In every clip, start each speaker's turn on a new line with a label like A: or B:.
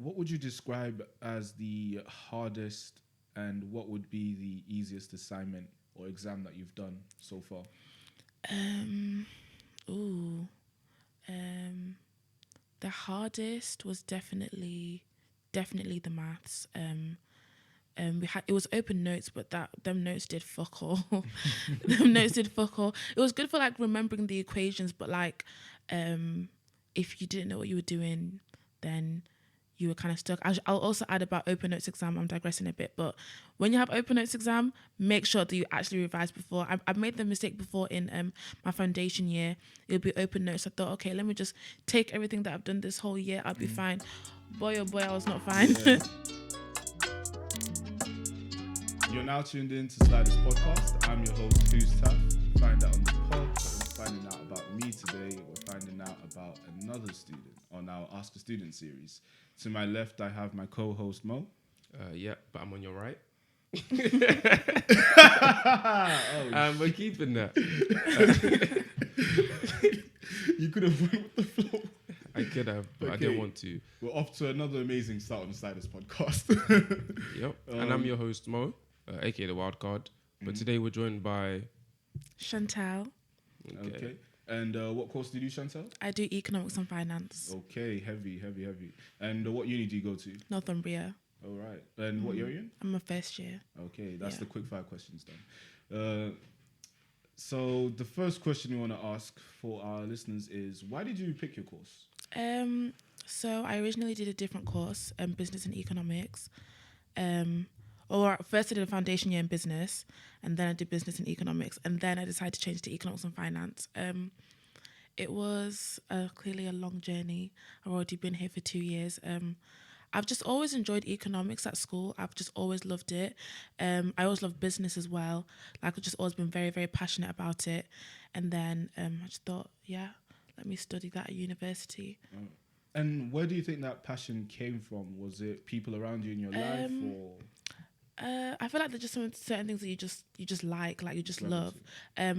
A: what would you describe as the hardest and what would be the easiest assignment or exam that you've done so far?
B: Um, ooh, the hardest was definitely the maths. We had it was open notes, but that them notes did fuck all. Them notes did fuck all. It was good for like remembering the equations, but like, if you didn't know what you were doing, then you were kind of stuck. I'll also add about open notes exam. I'm digressing a bit, but when you have open notes exam, make sure that you actually revise before. I've made the mistake before in my foundation year. It'll be open notes. I thought, okay, let me just take everything that I've done this whole year. I'll be fine. Boy, oh boy, I was not fine.
A: Yeah. You're now tuned in to Sliders Podcast. I'm your host, Who's Tough. Find out on the pod, we're finding out about me today. We're finding out about another student on our Ask a Student series. To my left, I have my co-host, Mo.
C: Yeah, but I'm on your right.
A: We're
C: keeping that.
A: You could have went with the flow.
C: I could have, but I didn't want to.
A: We're off to another amazing start on the Sliders Podcast.
C: Yep, and I'm your host, Mo, aka the Wild Card. But today we're joined by
B: Chantal.
A: Okay. And what course did you do, Chantal?
B: I do economics and finance.
A: Okay, heavy. And what uni do you go to?
B: Northumbria.
A: All right. And what year are you in?
B: I'm a first year.
A: Okay, that's the quick fire questions done. So the first question we want to ask for our listeners is, why did you pick your course?
B: So I originally did a different course, business and economics. Or first I did a foundation year in business, and then I did business and economics, and then I decided to change to economics and finance. It was clearly a long journey. I've already been here for 2 years. I've just always enjoyed economics at school. I've just always loved it. I always loved business as well. Like, I've just always been very, very passionate about it. And then I just thought, yeah, let me study that at university.
A: And where do you think that passion came from? Was it people around you in your life, or?
B: I feel like there's just certain things that you just like you just love.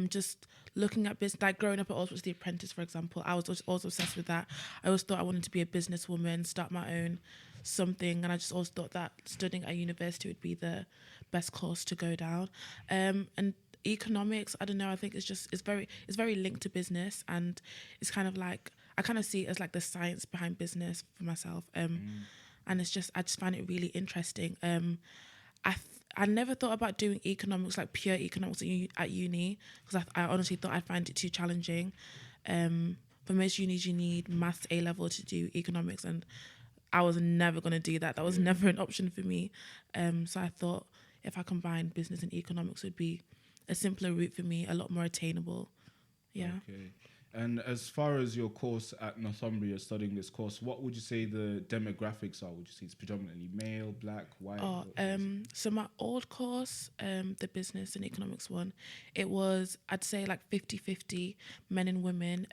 B: Just looking at business, like growing up, I always watched The Apprentice, for example. I was also obsessed with that. I always thought I wanted to be a businesswoman, start my own something, and I just always thought that studying at university would be the best course to go down. And economics, I don't know, I think it's very linked to business, and it's kind of like, I kind of see it as like the science behind business for myself. And I just find it really interesting. I never thought about doing economics, like pure economics at uni, because I honestly thought I'd find it too challenging. For most unis, you need maths A-level to do economics, and I was never going to do that. That was never an option for me. So I thought if I combined business and economics, it would be a simpler route for me, a lot more attainable. Yeah.
A: Okay. And as far as your course at Northumbria, studying this course, what would you say the demographics are? Would you say it's predominantly male, black, white?
B: So my old course, the business and economics one, it was, I'd say like 50-50 men and women.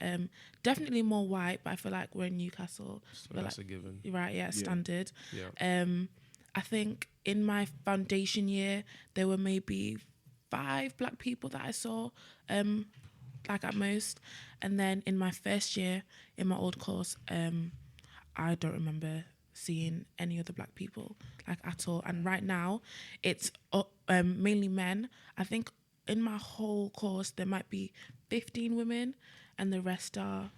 B: Definitely more white, but I feel like we're in Newcastle.
C: So that's a given.
B: Right, yeah, standard.
C: Yeah.
B: I think in my foundation year, there were maybe 5 black people that I saw, like at most. And then in my first year, in my old course, I don't remember seeing any other black people like at all. And right now, it's mainly men. I think in my whole course, there might be 15 women, and the rest are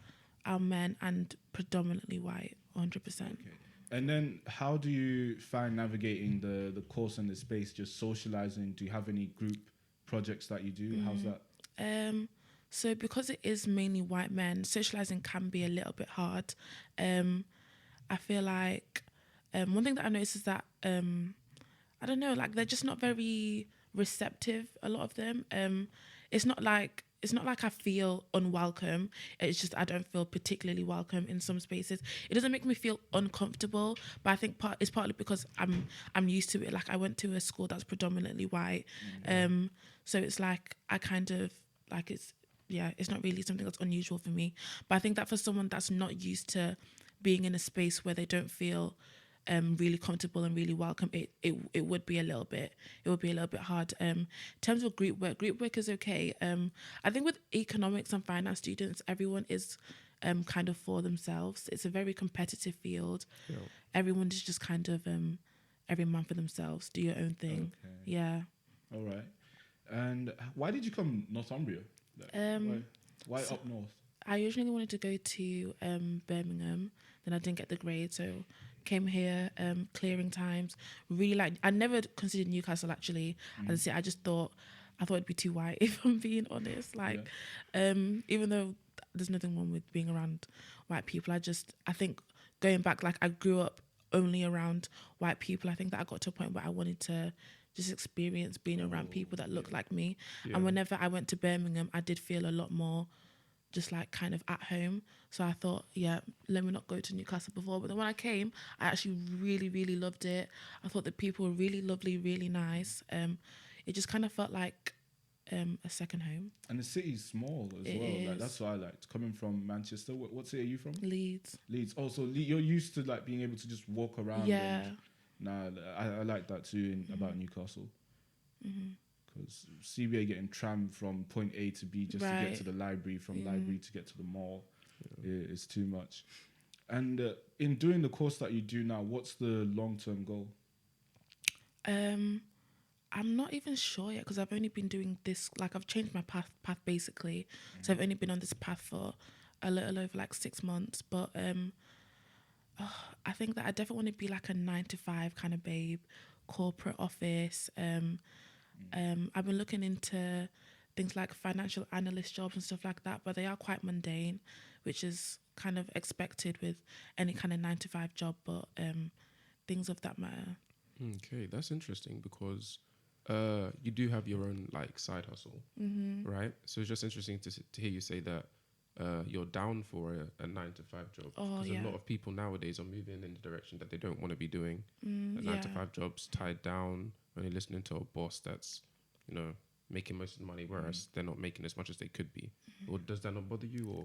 B: men and predominantly white, 100%.
A: Okay. And then how do you find navigating the course and the space, just socializing? Do you have any group projects that you do? How's that?
B: So because it is mainly white men, socializing can be a little bit hard. I feel like one thing that I noticed is that, I don't know, like they're just not very receptive, a lot of them. It's not like I feel unwelcome. It's just I don't feel particularly welcome in some spaces. It doesn't make me feel uncomfortable, but I think it's partly because I'm used to it. Like, I went to a school that's predominantly white, so it's like I kind of like it's not really something that's unusual for me. But I think that for someone that's not used to being in a space where they don't feel really comfortable and really welcome, it would be a little bit hard. In terms of group work is okay. I think with economics and finance students, everyone is kind of for themselves. It's a very competitive field.
C: Yeah.
B: Everyone is just kind of every man for themselves. Do your own thing.
A: Okay.
B: Yeah.
A: All right. And why did you come Northumbria? Like, why
B: so-
A: up north?
B: I originally wanted to go to Birmingham, then I didn't get the grade, so came here. Clearing times, really like. I never considered Newcastle actually. As I say, I thought it'd be too white. If I'm being honest, like, even though there's nothing wrong with being around white people, I think going back, like I grew up only around white people. I think that I got to a point where I wanted to just experience being around people that looked like me.
C: Yeah.
B: And whenever I went to Birmingham, I did feel a lot more just like kind of at home. So I thought, yeah, let me not go to Newcastle before. But then when I came, I actually really, really loved it. I thought the people were really lovely, really nice. It just kind of felt like a second home.
A: And the city's small as
B: It
A: well. Like
B: is.
A: that's what I liked. Coming from Manchester, what city are you from?
B: Leeds.
A: Leeds. Oh, so you're used to like being able to just walk around.
B: Yeah.
A: And, nah, I like that too about Newcastle. Because CBA getting trammed from point A to B just to get
B: Right.
A: to the library, from library to get to the mall, is too much. And in doing the course that you do now, what's the long-term goal?
B: I'm not even sure yet because I've only been doing this, like I've changed my path basically. So I've only been on this path for a little over like 6 months. But I think that I definitely want to be like a 9 to 5 kind of babe, corporate office. I've been looking into things like financial analyst jobs and stuff like that, but they are quite mundane, which is kind of expected with any kind of 9 to 5 job. But things of that matter.
C: Okay, that's interesting because you do have your own like side hustle, right? So it's just interesting to hear you say that you're down for a 9 to 5 job.
B: Oh,
C: Because
B: yeah.
C: a lot of people nowadays are moving in the direction that they don't want to be doing. The
B: Yeah.
C: 9 to 5 jobs tied down, only listening to a boss that's, making most of the money, whereas they're not making as much as they could be. Or does that not bother you? Or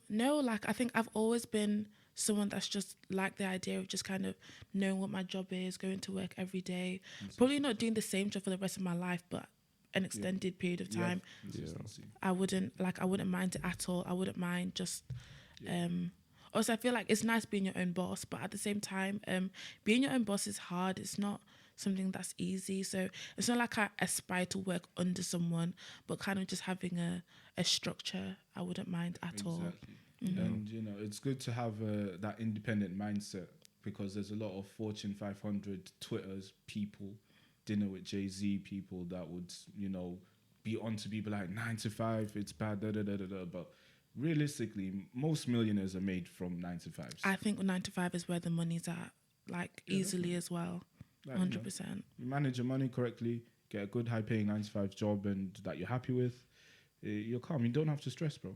B: No, like I think I've always been someone that's just like the idea of just kind of knowing what my job is, going to work every day, probably not doing the same job for the rest of my life, but an extended period of time.
A: Consistency.
B: I wouldn't mind it at all. I wouldn't mind just also I feel like it's nice being your own boss, but at the same time, being your own boss is hard. It's not something that's easy. So it's not like I aspire to work under someone, but kind of just having a structure, I wouldn't mind at all.
A: Exactly. And it's good to have that independent mindset, because there's a lot of Fortune 500 Twitters people, dinner with Jay-Z people that would be on to people like 9 to 5, it's bad, da da da da da. But realistically, most millionaires are made from 9 to 5s.
B: I think 9 to 5 is where the money's at, like easily as well.
A: Like,
B: 100%.
A: You manage your money correctly, get a good high-paying 9 to 5 job, and that you're happy with, you're calm. You don't have to stress, bro.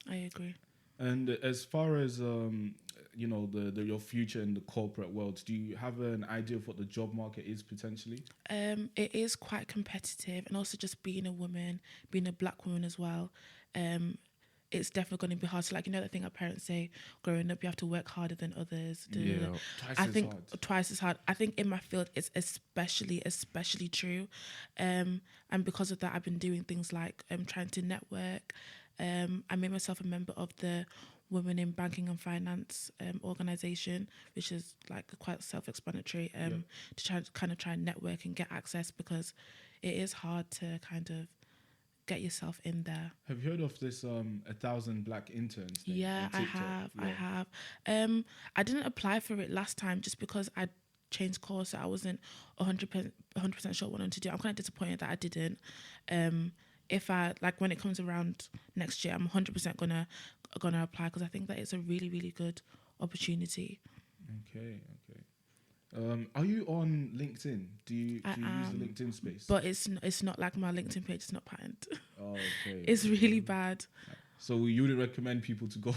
B: I agree.
A: And as far as your future in the corporate world, do you have an idea of what the job market is potentially?
B: It is quite competitive, and also just being a woman, being a black woman as well. It's definitely going to be hard. So, like, that thing our parents say, growing up, you have to work harder than others. Twice as hard. I think in my field, it's especially true. And because of that, I've been doing things like trying to network. I made myself a member of the Women in Banking and Finance organisation, which is like quite self-explanatory, to try and network and get access, because it is hard to kind of get yourself in there.
A: Have you heard of this 1,000 black interns thing
B: Yeah,
A: on
B: I
A: TikTok?
B: have.
A: Yeah.
B: I have. I didn't apply for it last time just because I changed course. So I wasn't 100% sure what I wanted to do. I'm kind of disappointed that I didn't. If I when it comes around next year, I'm 100% gonna apply, because I think that it's a really, really good opportunity.
A: Okay. Are you on LinkedIn? Do you use the LinkedIn space?
B: But it's not like my LinkedIn page is not patterned.
A: Oh, okay.
B: It's really bad.
A: So you wouldn't recommend people to go?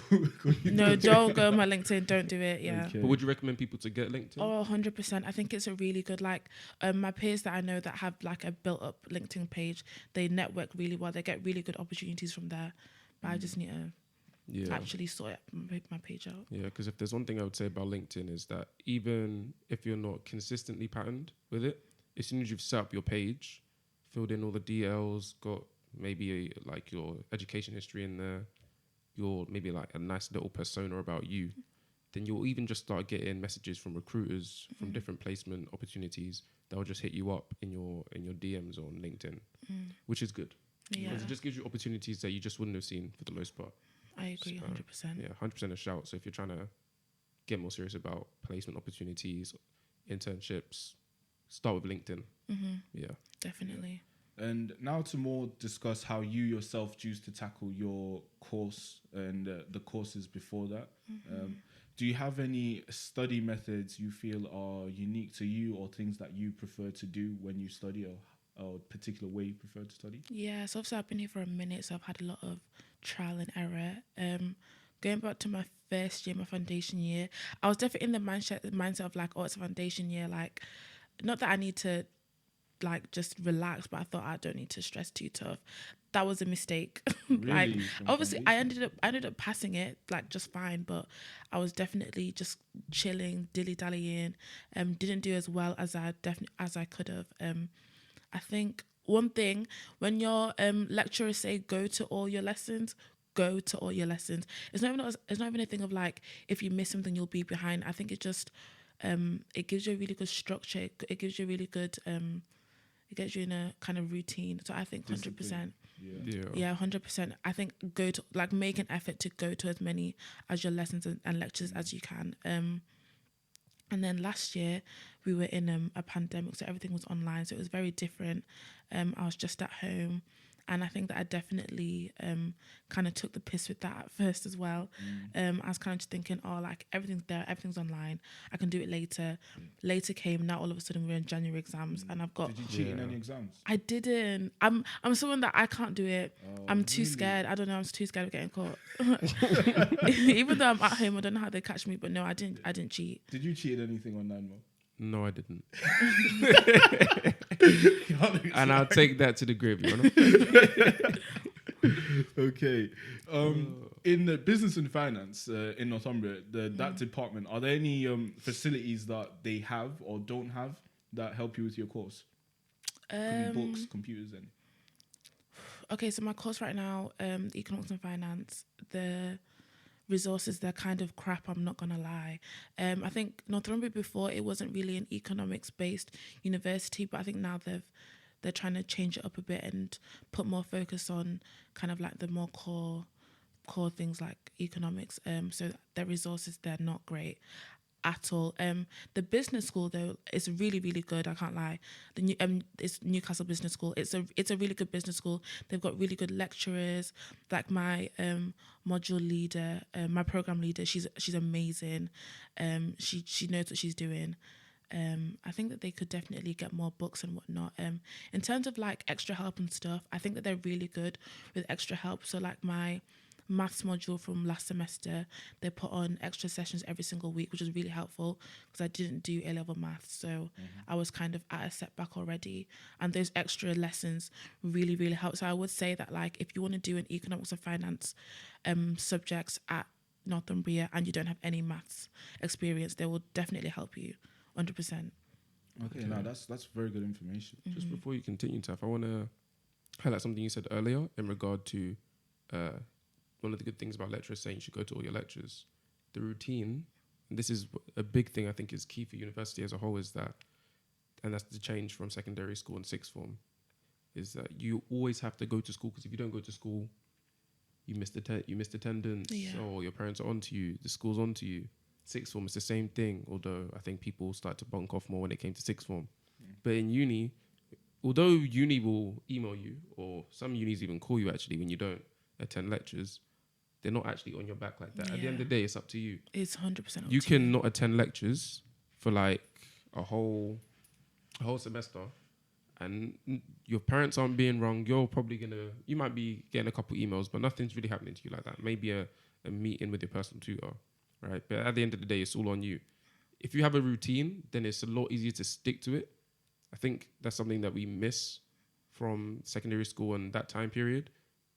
B: No, don't go on my LinkedIn. Don't do it. Yeah.
A: Okay.
C: But would you recommend people to get LinkedIn?
B: Oh, 100%. I think it's a really good, my peers that I know that have like a built up LinkedIn page, they network really well. They get really good opportunities from there. But I just need to actually sort my page out.
C: Yeah, because if there's one thing I would say about LinkedIn is that even if you're not consistently patterned with it, as soon as you've set up your page, filled in all the DLs, got maybe like your education history in there, your maybe like a nice little persona about you, then you'll even just start getting messages from recruiters from different placement opportunities that will just hit you up in your DMs on LinkedIn, which is good.
B: Yeah,
C: Because it just gives you opportunities that you just wouldn't have seen for the most part.
B: I agree, 100%.
C: Yeah, 100% a shout. So if you're trying to get more serious about placement opportunities, internships, start with LinkedIn. Yeah,
B: Definitely.
A: And now to more discuss how you yourself choose to tackle your course and the courses before that. Do you have any study methods you feel are unique to you, or things that you prefer to do when you study, or a particular way you prefer to study?
B: Yeah, so obviously I've been here for a minute, so I've had a lot of trial and error. Going back to my first year, my foundation year, I was definitely in the mindset of like, oh, it's a foundation year. Like, not that I need to like just relax, but I thought I don't need to stress too tough. That was a mistake. Like,
A: Really? From
B: obviously I
A: foundation?
B: ended up passing it like just fine, but I was definitely just chilling, dilly-dallying, didn't do as well as I could have. I think one thing, when your lecturers say go to all your lessons, go to all your lessons. It's not even a thing of like, if you miss something you'll be behind. I think it just it gives you a really good structure. It gives you a really good it gets you in a kind of routine. So I think 100%. Yeah, 100%. I think go to, like, make an effort to go to as many as your lessons and lectures as you can. And then last year we were in a pandemic, so everything was online, so it was very different. I was just at home, and I think that I definitely kind of took the piss with that at first as well. I was kind of just thinking, oh, like, everything's there, everything's online, I can do it later. Later came, now all of a sudden we're in January exams, and I've got...
A: Did you cheat in any exams?
B: I didn't. I'm someone that I can't do it. I'm too
A: really?
B: scared. I don't know. I'm too scared of getting caught. Even though I'm at home, I don't know how they catch me. But no, I didn't cheat.
A: Did you cheat in anything online, Mo?
C: no, I didn't.
A: Honestly.
C: And I'll take that to the grave, you know.
A: Okay. In business and finance in Northumbria, that department, are there any facilities that they have or don't have that help you with your course? Could be books, computers, and...
B: Okay, so my course right now, economics and finance, the resources, they're kind of crap, I'm not gonna lie. I think Northumbria before, it wasn't really an economics based university, but I think now they're trying to change it up a bit and put more focus on kind of like the more core things like economics. So their resources, they're not great at all. The business school though is really, really good. I can't lie. It's Newcastle Business School. It's a really good business school. They've got really good lecturers. Like my module leader, my program leader, she's amazing. She knows what she's doing. I think that they could definitely get more books and whatnot. In terms of like extra help and stuff, I think that they're really good with extra help. So like my maths module from last semester, they put on extra sessions every single week, which is really helpful because I didn't do A-level maths, so I was kind of at a setback already, and those extra lessons really, really help. So I would say that, like, if you want to do an economics or finance subjects at Northumbria and you don't have any maths experience, they will definitely help you 100%.
A: Okay, now that's very good information.
C: Just before you continue, Taf, I want to highlight something you said earlier in regard to one of the good things about lecturers saying you should go to all your lectures. The routine, and this is a big thing I think is key for university as a whole, is that, and that's the change from secondary school and sixth form, is that you always have to go to school, because if you don't go to school, you missed attendance, or your parents are onto you, the school's onto you. Sixth form is the same thing, although I think people start to bunk off more when it came to sixth form. But in uni, although uni will email you, or some unis even call you actually when you don't attend lectures, they're not actually on your back like that. At the end of the day, it's up to you.
B: It's 100% up
C: You
B: to
C: can not attend lectures for like a whole semester, and your parents aren't being wrong. You might be getting a couple emails, but nothing's really happening to you like that. Maybe a meeting with your personal tutor, right? But at the end of the day, it's all on you. If you have a routine, then it's a lot easier to stick to it. I think that's something that we miss from secondary school and that time period.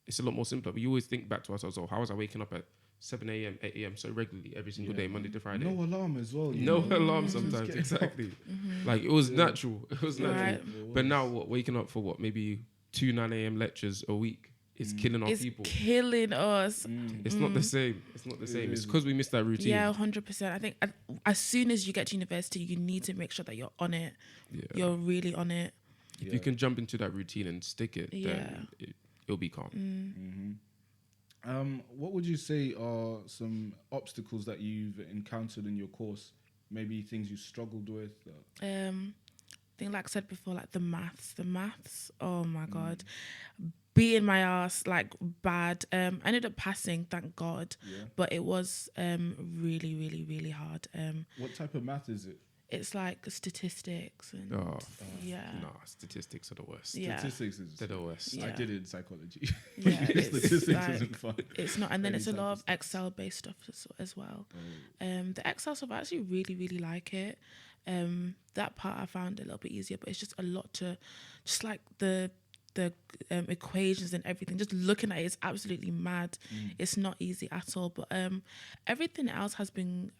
C: It's a lot more simpler. We always think back to ourselves, how was I waking up at 7 a.m., 8 a.m. so regularly every single day, Monday to Friday?
A: No alarm as well.
C: No alarm sometimes, exactly. Like, it was natural. It was natural.
B: Right.
C: But now, waking up for maybe 2 9 a.m. lectures a week? is killing our
B: It's
C: people.
B: killing us.
C: It's not the same. It's not the same. It's because we missed that routine.
B: Yeah, 100%. I think as soon as you get to university, you need to make sure that you're on it.
C: Yeah.
B: You're really on it.
C: If you can jump into that routine and stick it, then it'll be calm.
A: What would you say are some obstacles that you've encountered in your course? Maybe things you struggled with?
B: I think, like I said before, like the maths, oh my God. Beating my ass, like bad. I ended up passing, thank God.
A: Yeah.
B: But it was really, really, really hard.
A: What type of math is it?
B: It's like statistics and
C: Statistics are the worst.
B: Yeah.
A: Statistics is
C: They're the worst.
B: Yeah.
A: I did it in psychology.
B: Yeah,
A: Statistics
B: like,
A: isn't fun.
B: It's not, and then it's a
A: Any
B: lot
A: type
B: of
A: of
B: Excel-based stuff as well.
A: Oh.
B: The Excel stuff, I actually really, really like it. That part I found a little bit easier, but it's just a lot to, just like the equations and everything. Just looking at it is absolutely mad. It's not easy at all. But everything else has been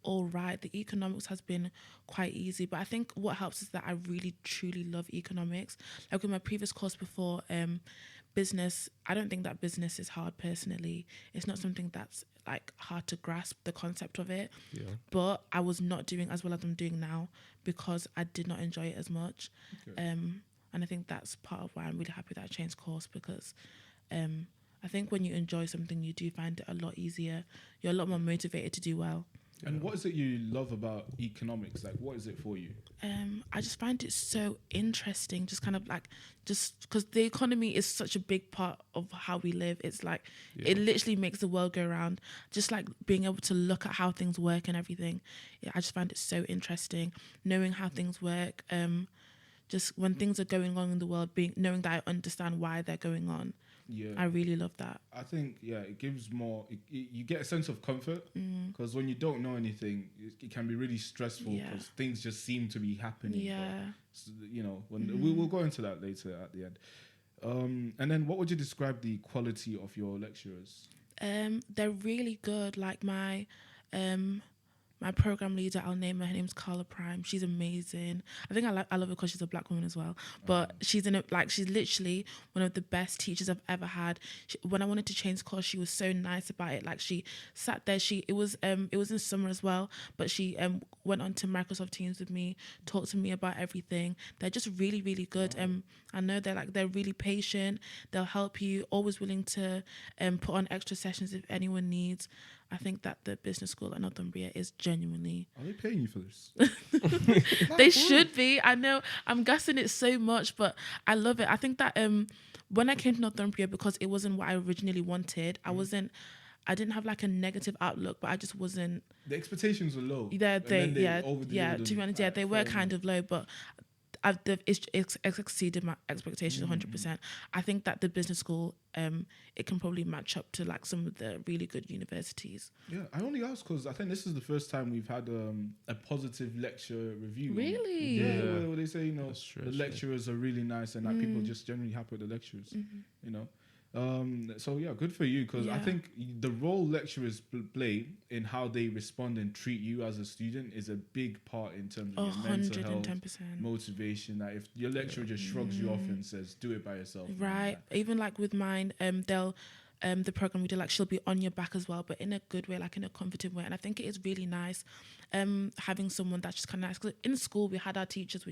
B: all right. The economics has been quite easy, but I think what helps is that I really truly love economics. Like with my previous course before, business, I don't think that business is hard personally. It's not something that's like hard to grasp the concept of it.
C: Yeah.
B: But I was not doing as well as I'm doing now because I did not enjoy it as much.
A: Okay.
B: And I think that's part of why I'm really happy that I changed course, because I think when you enjoy something, you do find it a lot easier. You're a lot more motivated to do well.
A: And what is it you love about economics? Like, what is it for you?
B: I just find it so interesting, just kind of like, just because the economy is such a big part of how we live. It's like, it literally makes the world go round. Just like being able to look at how things work and everything. Yeah, I just find it so interesting, knowing how things work. Just when things are going on in the world, knowing that I understand why they're going on.
A: Yeah,
B: I really love that.
A: I think it gives more. You get a sense of comfort because when you don't know anything, it can be really stressful because things just seem to be happening.
B: Yeah,
A: but, we'll go into that later at the end. And then, what would you describe the quality of your lecturers?
B: They're really good. Like my program leader, I'll name her. Her name's Carla Prime. She's amazing. I think I love her because she's a black woman as well. But she's literally one of the best teachers I've ever had. When I wanted to change course, she was so nice about it. Like she sat there. It was in summer as well. But she went on to Microsoft Teams with me, talked to me about everything. They're just really, really good. I know they're really patient. They'll help you. Always willing to put on extra sessions if anyone needs. I think that the business school at Northumbria is genuinely...
A: Are they paying you for this?
B: They should be. I know. I'm guessing it so much, but I love it. I think that when I came to Northumbria, because it wasn't what I originally wanted, I didn't have like a negative outlook, but I just wasn't...
A: The expectations were low.
B: To be honest, they were kind of low, but it's exceeded my expectations 100%. I think that the business school, it can probably match up to like some of the really good universities.
A: Yeah, I only asked because I think this is the first time we've had a positive lecture review.
B: Really?
A: Yeah, where they say, the lecturers are really nice and like people just generally happy with the lecturers, So yeah, good for you, because I think the role lecturers play in how they respond and treat you as a student is a big part in terms of your mental health, motivation. That if your lecturer just shrugs you off and says, "Do it by yourself,"
B: right? Even like with mine, they'll. The program we do, like she'll be on your back as well, but in a good way, like in a comforting way. And I think it is really nice having someone that's just kind of nice. Because in school we had our teachers,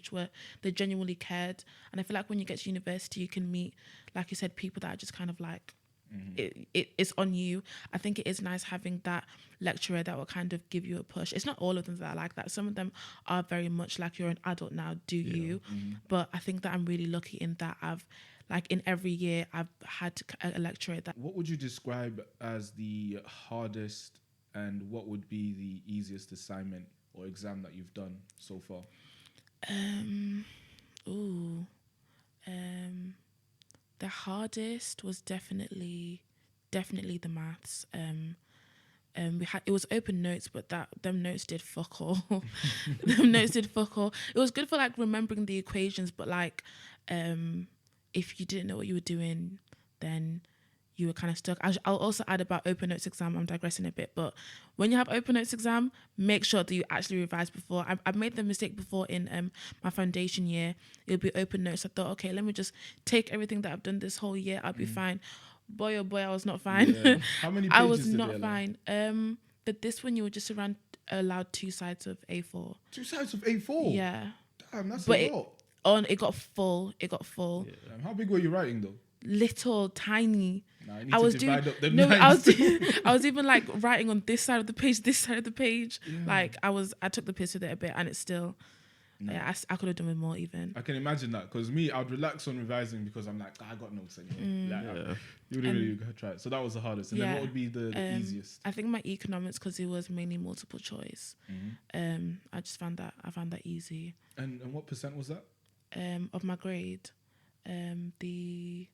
B: they genuinely cared. And I feel like when you get to university, you can meet, like you said, people that are just kind of like, it's on you. I think it is nice having that lecturer that will kind of give you a push. It's not all of them that are like that. Some of them are very much like, you're an adult now, do you? But I think that I'm really lucky in that like in every year, I've had a lecturer that...
A: What would you describe as the hardest and what would be the easiest assignment or exam that you've done so far?
B: The hardest was definitely the maths. It was open notes, but them notes did fuck all. It was good for like remembering the equations, but like... if you didn't know what you were doing, then you were kind of stuck. I'll also add about open notes exam. I'm digressing a bit, but when you have open notes exam, make sure that you actually revise before. I've made the mistake before in my foundation year. It'll be open notes. I thought, okay, let me just take everything that I've done this whole year. I'll be fine. Boy, oh boy, I was not fine.
A: Yeah. How many pages
B: I was
A: did they
B: not
A: allow?
B: fine. But this one, you were just allowed 2 sides of A4.
A: 2 sides of A4?
B: Yeah.
A: Damn, that's
B: But
A: a lot.
B: It got full.
A: How big were you writing though?
B: Little, tiny.
A: Nah, you need to divide up them lines.
B: I was even like writing on this side of the page, this side of the page.
A: Yeah.
B: Like I took the piss with it a bit, and it's still. Yeah, I could have done with more even.
A: I can imagine that, because me, I'd relax on revising because I'm like, I got notes anyway. Like, you wouldn't really try it. So that was the hardest. And then what would be the easiest?
B: I think my economics, because it was mainly multiple choice. I found that easy.
A: And what percent was that?
B: Of my grade, the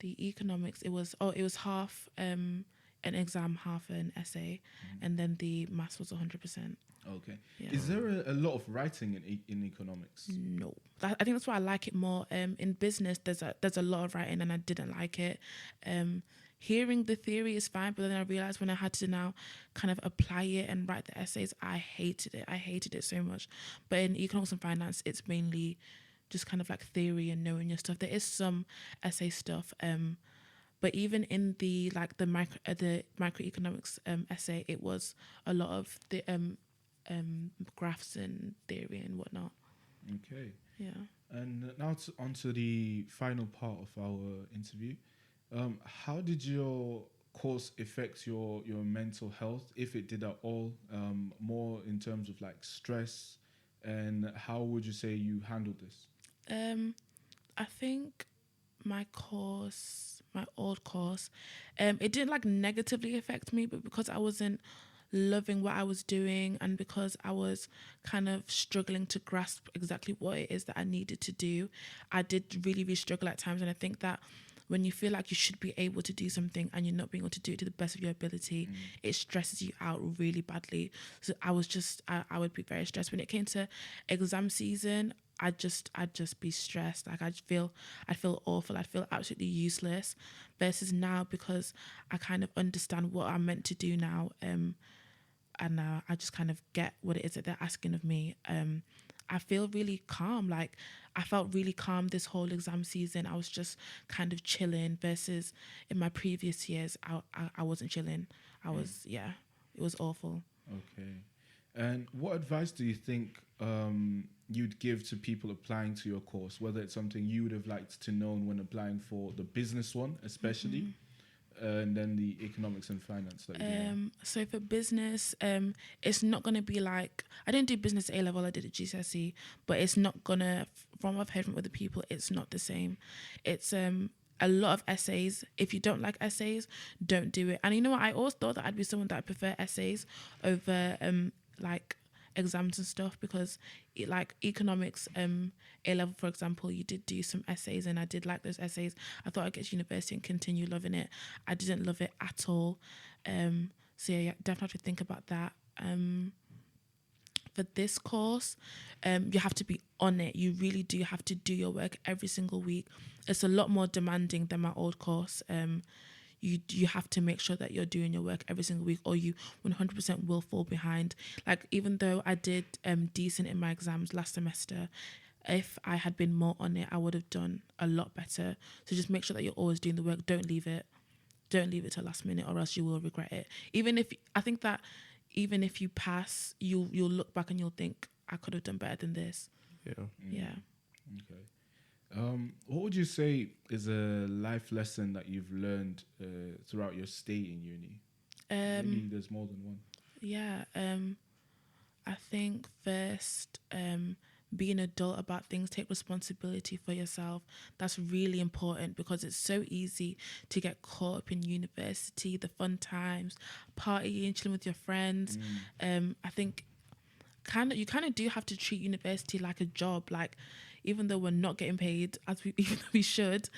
B: economics, it was half an exam, half an essay, and then the maths was 100%.
A: Okay.
B: Yeah.
A: Is there a lot of writing in economics?
B: No, I think that's why I like it more. In business, there's a lot of writing, and I didn't like it. Hearing the theory is fine, but then I realized when I had to now kind of apply it and write the essays, I hated it. I hated it so much. But in economics and finance, it's mainly just kind of like theory and knowing your stuff. There is some essay stuff, but even in the microeconomics essay, it was a lot of the graphs and theory and whatnot.
A: Okay.
B: Yeah.
A: And now on to the final part of our interview. How did your course affect your mental health, if it did at all? More in terms of like stress, and how would you say you handled this?
B: I think my old course, it didn't like negatively affect me, but because I wasn't loving what I was doing, and because I was kind of struggling to grasp exactly what it is that I needed to do, I did really, really struggle at times. And I think that when you feel like you should be able to do something and you're not being able to do it to the best of your ability, it stresses you out really badly. So I would be very stressed. When it came to exam season, I'd just be stressed. Like I'd feel awful. I'd feel absolutely useless. Versus now, because I kind of understand what I'm meant to do now, and I just kind of get what it is that they're asking of me. I feel really calm. Like I felt really calm this whole exam season. I was just kind of chilling, versus in my previous years, I wasn't chilling. It was awful.
A: Okay. And what advice do you think you'd give to people applying to your course, whether it's something you would have liked to know when applying for the business one, especially, and then the economics and finance that you do?
B: So for business, it's not going to be like, I didn't do business A-level, I did it GCSE, but it's not going to, from what I've heard from other people, it's not the same. It's a lot of essays. If you don't like essays, don't do it. And you know what, I always thought that I'd be someone that I prefer essays over like exams and stuff, because like economics A-level, for example, you did do some essays, and I did like those essays. I thought I'd get to university and continue loving it. I didn't love it at all. So yeah, definitely have to think about that. For this course, you have to be on it. You really do have to do your work every single week. It's a lot more demanding than my old course. You have to make sure that you're doing your work every single week, or you 100% will fall behind. Like, even though I did decent in my exams last semester, if I had been more on it, I would have done a lot better. So just make sure that you're always doing the work. Don't leave it till last minute, or else you will regret it. I think that even if you pass, you'll look back and you'll think, I could have done better than this. Yeah.
A: Okay. What would you say is a life lesson that you've learned throughout your stay in uni? Maybe there's more than one.
B: Yeah. I think first, be an adult about things. Take responsibility for yourself. That's really important, because it's so easy to get caught up in university, the fun times, partying, chilling with your friends. I think you kind of do have to treat university like a job. Like, even though we're not getting paid even though we should,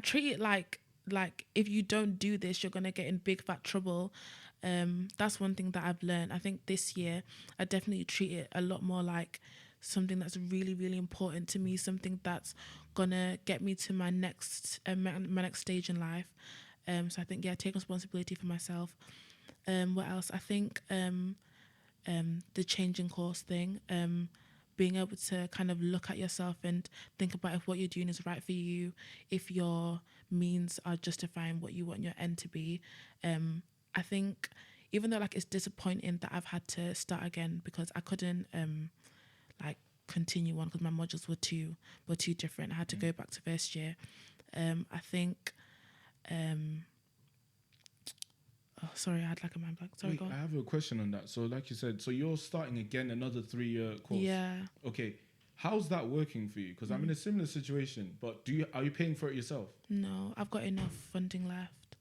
B: treat it like if you don't do this, you're gonna get in big fat trouble. That's one thing that I've learned. I think this year I definitely treat it a lot more like something that's really, really important to me, something that's gonna get me to my next my next stage in life. So I think take responsibility for myself. What else? I think the changing course thing. Being able to kind of look at yourself and think about if what you're doing is right for you, if your means are justifying what you want your end to be. I think even though like it's disappointing that I've had to start again because I couldn't like continue on because my modules were too different. I had to go back to first year. I think sorry, I had like a mind blank. Sorry,
A: Wait,
B: go on.
A: I have a question on that. So like you said, so you're starting again another 3-year course.
B: Yeah.
A: Okay. How's that working for you? Because I'm in a similar situation, but are you paying for it yourself?
B: No, I've got enough funding left.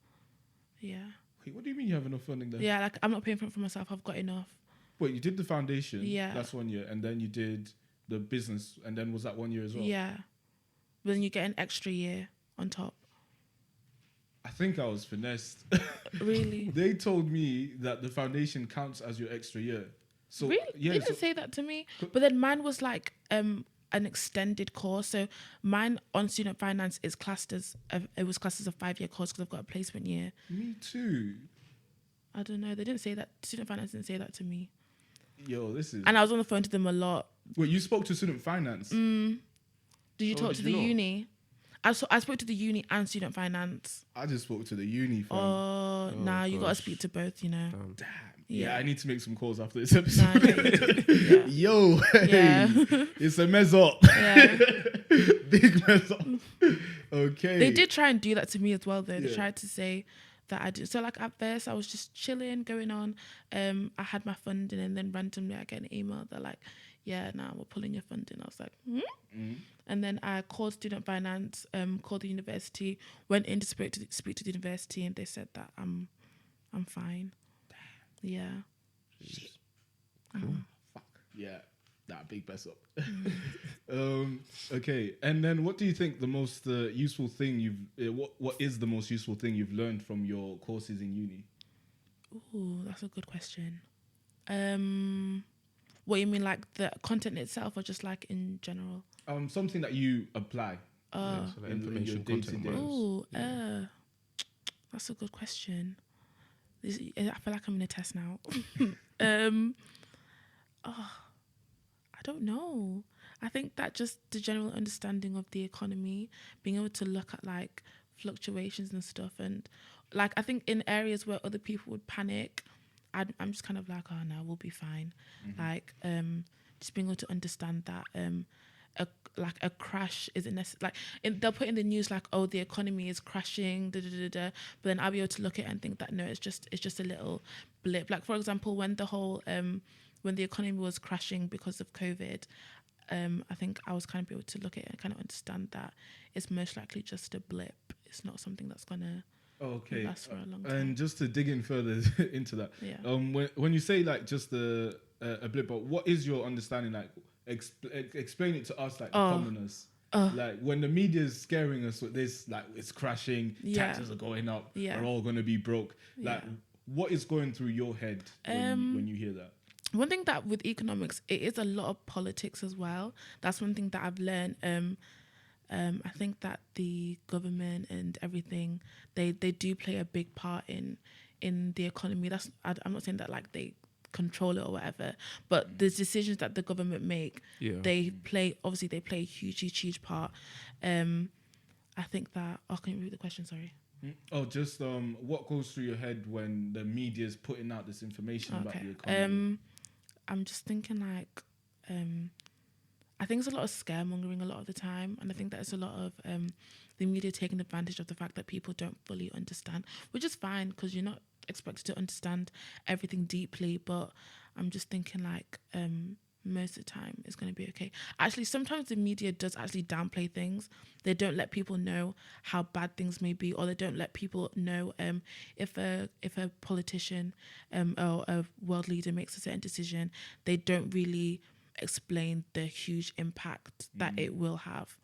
B: Yeah.
A: Wait, what do you mean you have enough funding there?
B: Yeah, like I'm not paying for it for myself. I've got enough.
A: Wait, you did the foundation.
B: Yeah.
A: That's 1 year, and then you did the business, and then was that 1 year as well?
B: Yeah. But then you get an extra year on top.
A: I think I was finessed.
B: Really?
A: They told me that the foundation counts as your extra year. So
B: Really?
A: yeah,
B: They didn't say that to me. But then mine was like an extended course. So mine on student finance is classed as a 5-year course because I've got a placement year.
A: me too.
B: I don't know. They didn't say that. Student finance didn't say that to me.
A: Yo, this is.
B: And I was on the phone to them a lot.
A: Wait, you spoke to student finance?
B: Did you
C: Oh,
B: talk
C: did
B: to
C: you
B: the
C: not?
B: uni? I spoke to the uni and student finance.
A: I just spoke to the uni. Fam.
B: Oh, nah, you got to
C: gosh.
B: speak to both, you know.
A: Damn.
B: Yeah.
A: Yeah, I need to make some calls after this episode.
B: Nah, yeah.
A: Yo, hey,
B: Yeah.
A: it's a mess up.
B: Yeah.
A: Big mess up. Okay.
B: They did try and do that to me as well, though. They
A: Yeah.
B: tried to say that I did. So, like, at first, I was just chilling, going on. I had my funding, and then randomly I get an email. They're like, yeah, nah, we're pulling your funding. I was like, And then I called student finance, called the university, went in to speak to the university, and they said that I'm fine. Yeah.
A: Fuck. Yeah, that big mess up. Okay, and then what do you think the most useful thing what is the most useful thing you've learned from your courses in uni?
B: Ooh, that's a good question. What you mean, like the content itself, or just like in general?
A: Something that you apply.
C: Yeah, so like
A: in your
C: information content
A: day-to-day.
C: wise.
B: Ooh,
C: Yeah.
B: that's a good question. I feel like I'm in a test now. I don't know. I think that just the general understanding of the economy, being able to look at like fluctuations and stuff, and like I think in areas where other people would panic, I'm just kind of like, oh no, we'll be fine. Like just being able to understand that a crash isn't necessarily like they'll put in the news like, oh, the economy is crashing, but then I'll be able to look at it and think that no, it's just a little blip. Like for example, when the whole when the economy was crashing because of COVID, I think I was kind of able to look at it and kind of understand that it's most likely just a blip. It's not something that's gonna last for a long time.
A: And just to dig in further into that,
B: Yeah.
A: When you say like just a blip, but what is your understanding like? Explain it to us like commoners. Like when the media is scaring us with this, like it's crashing, taxes are going up, we're all gonna be broke. Like, what is going through your head when you hear that?
B: One thing that with economics, it is a lot of politics as well. That's one thing that I've learned. I think that the government and everything, they do play a big part in the economy. I'm not saying that like they control it or whatever, but the decisions that the government make, they play a huge part. I think that can you repeat the question? Sorry.
A: Oh, just what goes through your head when the media is putting out this information about the economy?
B: I'm just thinking like I think it's a lot of scaremongering a lot of the time, and I think that it's a lot of the media taking advantage of the fact that people don't fully understand, which is fine because you're not expected to understand everything deeply, but I'm just thinking like most of the time it's going to be okay. Actually, sometimes the media does actually downplay things. They don't let people know how bad things may be, or they don't let people know if a politician or a world leader makes a certain decision, they don't really explain the huge impact that it will have.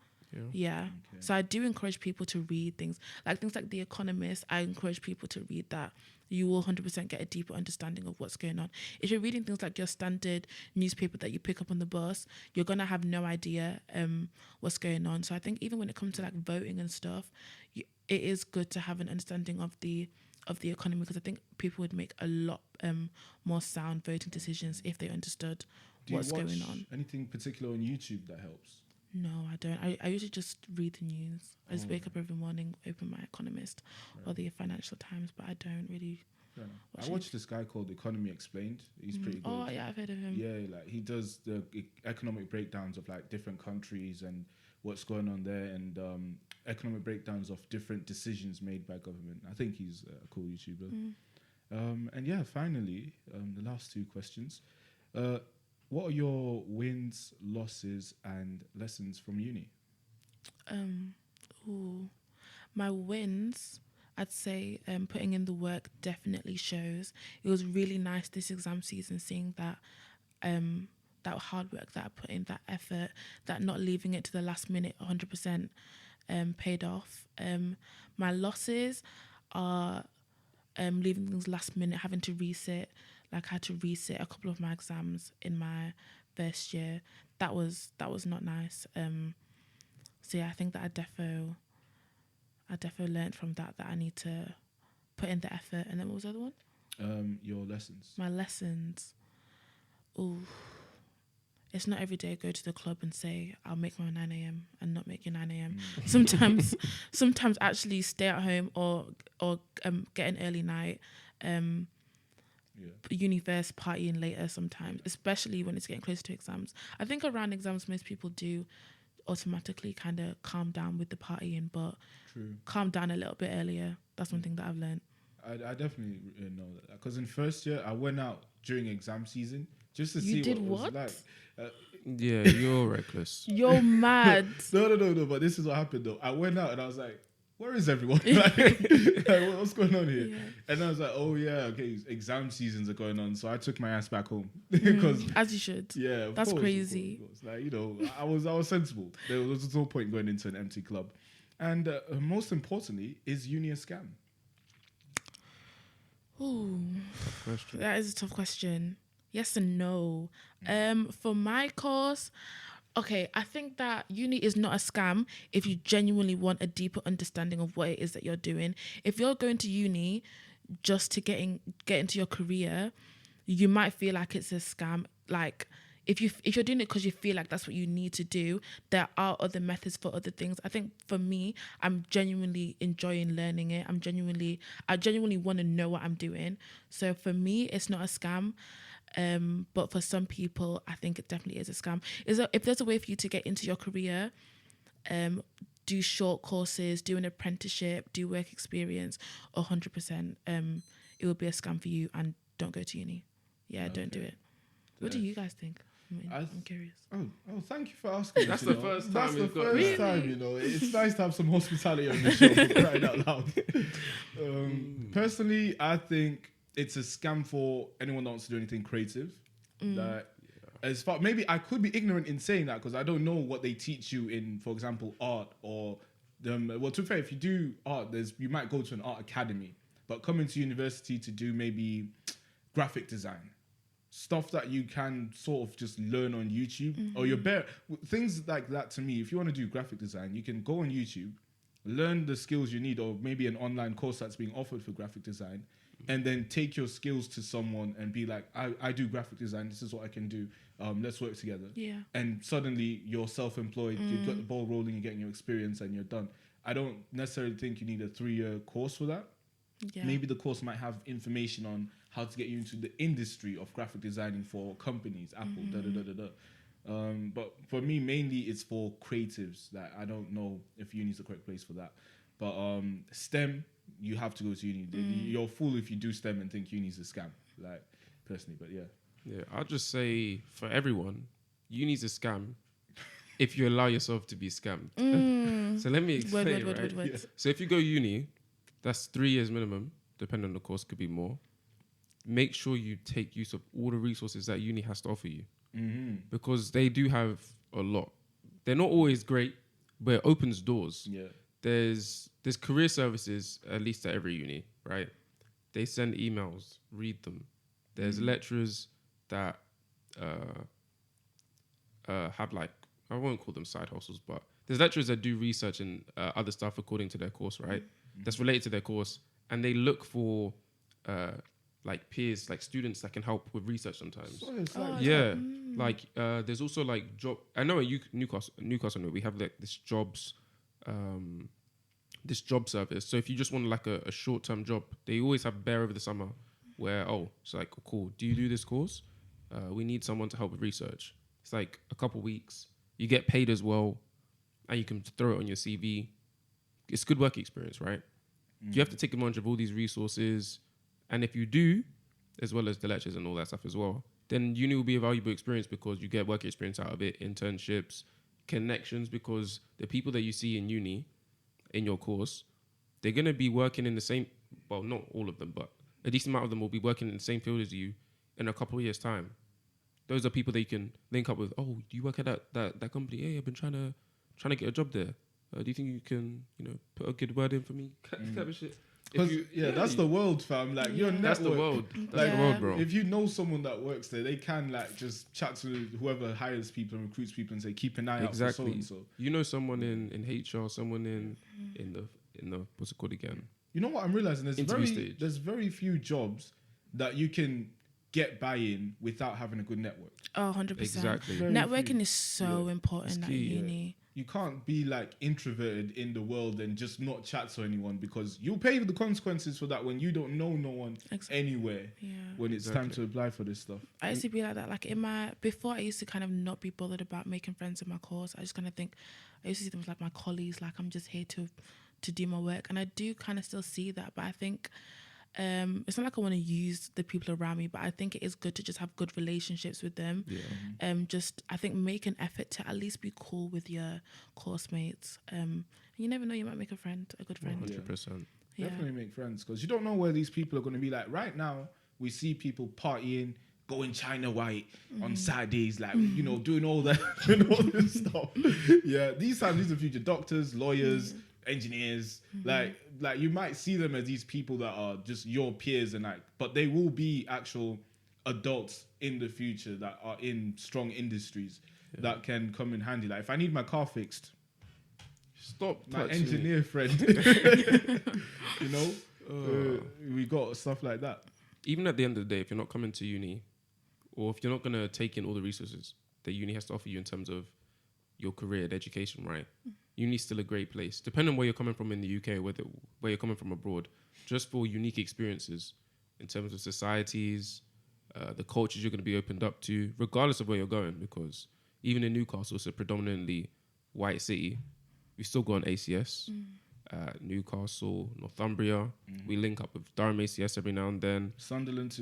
B: Yeah. So I do encourage people to read things like The Economist. I encourage people to read that. you will 100% get a deeper understanding of what's going on. If you're reading things like your standard newspaper that you pick up on the bus, you're gonna have no idea what's going on. So I think even when it comes to like voting and stuff, it is good to have an understanding of the economy, because I think people would make a lot more sound voting decisions if they understood what's going on.
A: Anything particular on YouTube that helps?
B: No, I don't. I usually just read the news. I just wake up every morning, open my Economist or the Financial Times, but I don't really.
A: I watched this guy called Economy Explained. He's pretty good.
B: Oh yeah, I've heard of him.
A: Yeah, like he does the economic breakdowns of like different countries and what's going on there, and economic breakdowns of different decisions made by government. I think he's a cool YouTuber. And yeah, finally, the last two questions. What are your wins, losses, and lessons from uni?
B: My wins, I'd say putting in the work definitely shows. It was really nice this exam season seeing that that hard work that I put in, that effort, that not leaving it to the last minute 100% paid off. My losses are leaving things last minute, having to resit. Like I had to resit a couple of my exams in my first year. That was not nice. So yeah, I think that I defo learned from that I need to put in the effort. And then what was the other one?
A: Your lessons.
B: My lessons. Ooh. It's not every day I go to the club and say I'll make my 9 a.m. and not make your 9 a.m. Sometimes actually stay at home or get an early night. Uni first, partying later sometimes, especially when it's getting close to exams. I think around exams most people do automatically kind of calm down with the partying, but calm down a little bit earlier. That's one thing that I've learned.
A: I definitely know that, because in first year I went out during exam season just to
B: You
A: see
B: did
A: what it was
B: what?
A: like.
C: Yeah, you're reckless.
B: You're mad.
A: No, but this is what happened though. I went out and I was like, where is everyone? like, what's going on here?
B: Yeah.
A: And I was like, oh yeah, okay, exam seasons are going on. So I took my ass back home because
B: as you should.
A: yeah,
B: That's
A: course,
B: crazy.
A: Of course. Like, I was sensible. There was no point going into an empty club. And most importantly, is uni a scam?
B: Ooh,
C: Question.
B: that is a tough question. Yes and no. For my course, okay, I think that uni is not a scam if you genuinely want a deeper understanding of what it is that you're doing. If you're going to uni just to get into your career, you might feel like it's a scam. Like if you're doing it because you feel like that's what you need to do, there are other methods for other things. I think for me, I'm genuinely enjoying learning it. I genuinely want to know what I'm doing. So for me, it's not a scam. But for some people, I think it definitely is a scam. If there's a way for you to get into your career, do short courses, do an apprenticeship, do work experience, 100%, it will be a scam for you, and don't go to uni. Yeah, don't do it. What do you guys think? I'm curious.
A: Oh, thank you for asking.
C: That's the first time.
A: That's the first time. You know, it's nice to have some hospitality on the show. For crying out loud. Personally, I think it's a scam for anyone that wants to do anything creative. As far, maybe I could be ignorant in saying that because I don't know what they teach you in, for example, art or well, to be fair, if you do art, you might go to an art academy, but coming to university to do maybe graphic design, stuff that you can sort of just learn on YouTube, or you're better things like that. To me, if you want to do graphic design, you can go on YouTube, learn the skills you need, or maybe an online course that's being offered for graphic design, and then take your skills to someone and be like, I do graphic design, this is what I can do, let's work together.
B: Yeah.
A: And suddenly you're self-employed, you've got the ball rolling, you're getting your experience, and you're done. I don't necessarily think you need a 3-year course for that.
B: Yeah.
A: Maybe the course might have information on how to get you into the industry of graphic designing for companies, Apple, but for me, mainly it's for creatives. That I don't know if uni's the correct place for that. But STEM, you have to go to uni. You're a fool if you do STEM and think uni's a scam. Like personally, but yeah.
C: Yeah, I'll just say for everyone, uni's a scam if you allow yourself to be scammed. So let me explain.
B: Word.
C: So if you go uni, that's 3 years minimum. Depending on the course, could be more. Make sure you take use of all the resources that uni has to offer you, because they do have a lot. They're not always great, but it opens doors.
A: Yeah.
C: There's career services, at least at every uni, right? they send emails, read them. There's lecturers that have like, I won't call them side hustles, but there's lecturers that do research and other stuff according to their course, right? That's related to their course, and they look for like peers, like students that can help with research sometimes.
A: So it's like
C: Like there's also like job. I know at Newcastle, we have like this job service. So if you just want like a short-term job, they always have bare over the summer where, it's like, cool, do you do this course? We need someone to help with research. It's like a couple weeks. You get paid as well, and you can throw it on your CV. It's good work experience, right? You have to take advantage of all these resources. And if you do, as well as the lectures and all that stuff as well, then uni will be a valuable experience because you get work experience out of it, internships, connections, because the people that you see in uni, in your course, they're going to be working in the same, well, not all of them, but a decent amount of them will be working in the same field as you in a couple of years' time. Those are people that you can link up with. Oh, do you work at that company? Hey, I've been trying to get a job there. Do you think you can, put a good word in for me? Type of shit.
A: That's the world, fam. Like your network.
C: That's the world. That's the world, bro.
A: If you know someone that works there, they can like just chat to whoever hires people and recruits people and say, keep an eye out for so and so.
C: You know someone in HR, someone in the what's it called again?
A: You know what I'm realizing?
C: Stage.
A: There's very few jobs that you can get buy-in without having a good network.
B: Oh, 100%.
C: Exactly.
B: Networking is so important at uni.
A: Yeah. You can't be like introverted in the world and just not chat to anyone, because you'll pay the consequences for that when you don't know no one anywhere when it's time to apply for this stuff.
B: I used to be like that. Like before I used to kind of not be bothered about making friends in my course. I just kind of think, I used to see them as like my colleagues, like I'm just here to do my work. And I do kind of still see that, but I think it's not like I want to use the people around me, but I think it is good to just have good relationships with them. I think make an effort to at least be cool with your course mates. You never know, you might make a good friend.
C: 100%.
A: Definitely make friends, because you don't know where these people are going to be. Like right now, we see people partying, going China white on Saturdays, like doing all that, doing all this stuff. These are future doctors, lawyers, engineers. Like you might see them as these people that are just your peers, and but they will be actual adults in the future that are in strong industries that can come in handy. Like if I need my car fixed,
C: stop
A: my engineer friend. We got stuff like that.
C: Even at the end of the day, if you're not coming to uni, or if you're not going to take in all the resources that uni has to offer you in terms of your career and education, right? Uni's still a great place, depending on where you're coming from in the UK, where you're coming from abroad, just for unique experiences in terms of societies, the cultures you're going to be opened up to, regardless of where you're going. Because even in Newcastle, it's a predominantly white city. We've still got an ACS, Newcastle, Northumbria. We link up with Durham ACS every now and then.
A: Sunderland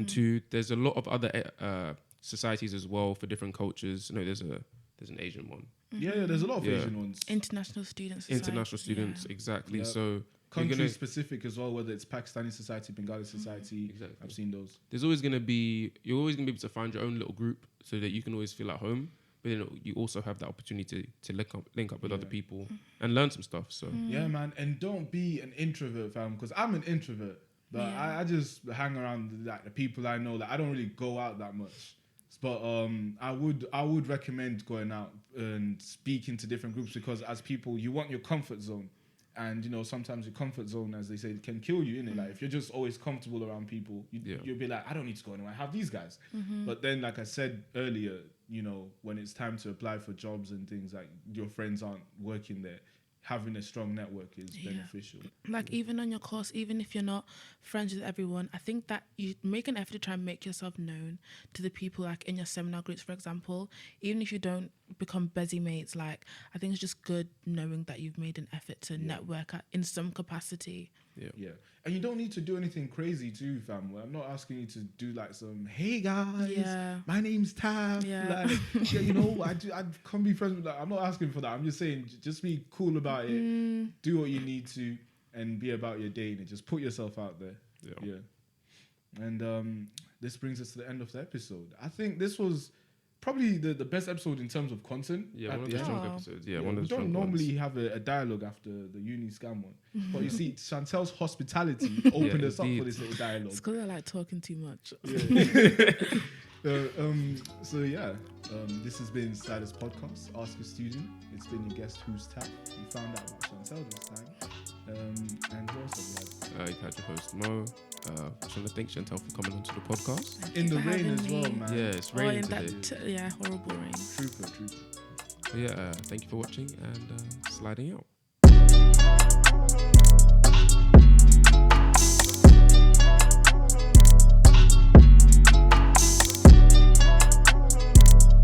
A: too.
C: There's a lot of other societies as well for different cultures. There's an Asian one.
A: There's a lot of Asian ones.
B: International students,
C: exactly.
A: Yep.
C: So
A: country specific as well, whether it's Pakistani society, Bengali society.
C: Exactly.
A: I've seen those.
C: You're always gonna be able to find your own little group so that you can always feel at home. But you also have that opportunity to link up with other people and learn some stuff. So
A: yeah, man, and don't be an introvert, fam. Because I'm an introvert, but I just hang around like the people I know. Like I don't really go out that much. But I would recommend going out and speaking to different groups, because as people, you want your comfort zone, and sometimes your comfort zone, as they say, can kill you, innit? Like if you're just always comfortable around people, you'll be like, I don't need to go anywhere. I have these guys. But then, like I said earlier, when it's time to apply for jobs and things, like your friends aren't working there, having a strong network is beneficial.
B: Like even on your course, even if you're not friends with everyone, I think that you make an effort to try and make yourself known to the people, like in your seminar groups, for example. Even if you don't become busy mates, like I think it's just good knowing that you've made an effort to network in some capacity.
A: Yeah. And you don't need to do anything crazy too, fam. I'm not asking you to do like some, hey guys, my name's Taff. I can't be friends with that. I'm not asking for that. I'm just saying, just be cool about it. Do what you need to and be about your day and just put yourself out there. Yeah. And this brings us to the end of the episode. I think this was probably the best episode in terms of content.
C: Yeah,
A: at
C: one of
A: the
C: the
A: end.
C: strong
B: Oh.
C: episodes. Yeah,
A: Yeah,
C: one of
A: we
C: the strong
A: don't normally
C: ones.
A: have a dialogue after the uni scam one, but you see, Chantel's hospitality opened us up for
C: indeed.
A: this little dialogue.
B: It's because I like talking too much.
A: This has been Sliders Podcast. Ask a Student. It's been your guest, Who's Tap. We found out about Chantel this time. And who else have we had?
C: You've had your host Mo. I just want to thank Chantel for coming onto the podcast.
B: Thank
A: In
B: you
A: the
B: for
A: rain
B: having
A: as well,
B: me.
A: man.
C: Yeah, it's
B: Oh,
C: raining
B: in
C: today.
B: that horrible rain.
A: Trooper.
C: But yeah, thank you for watching and sliding out.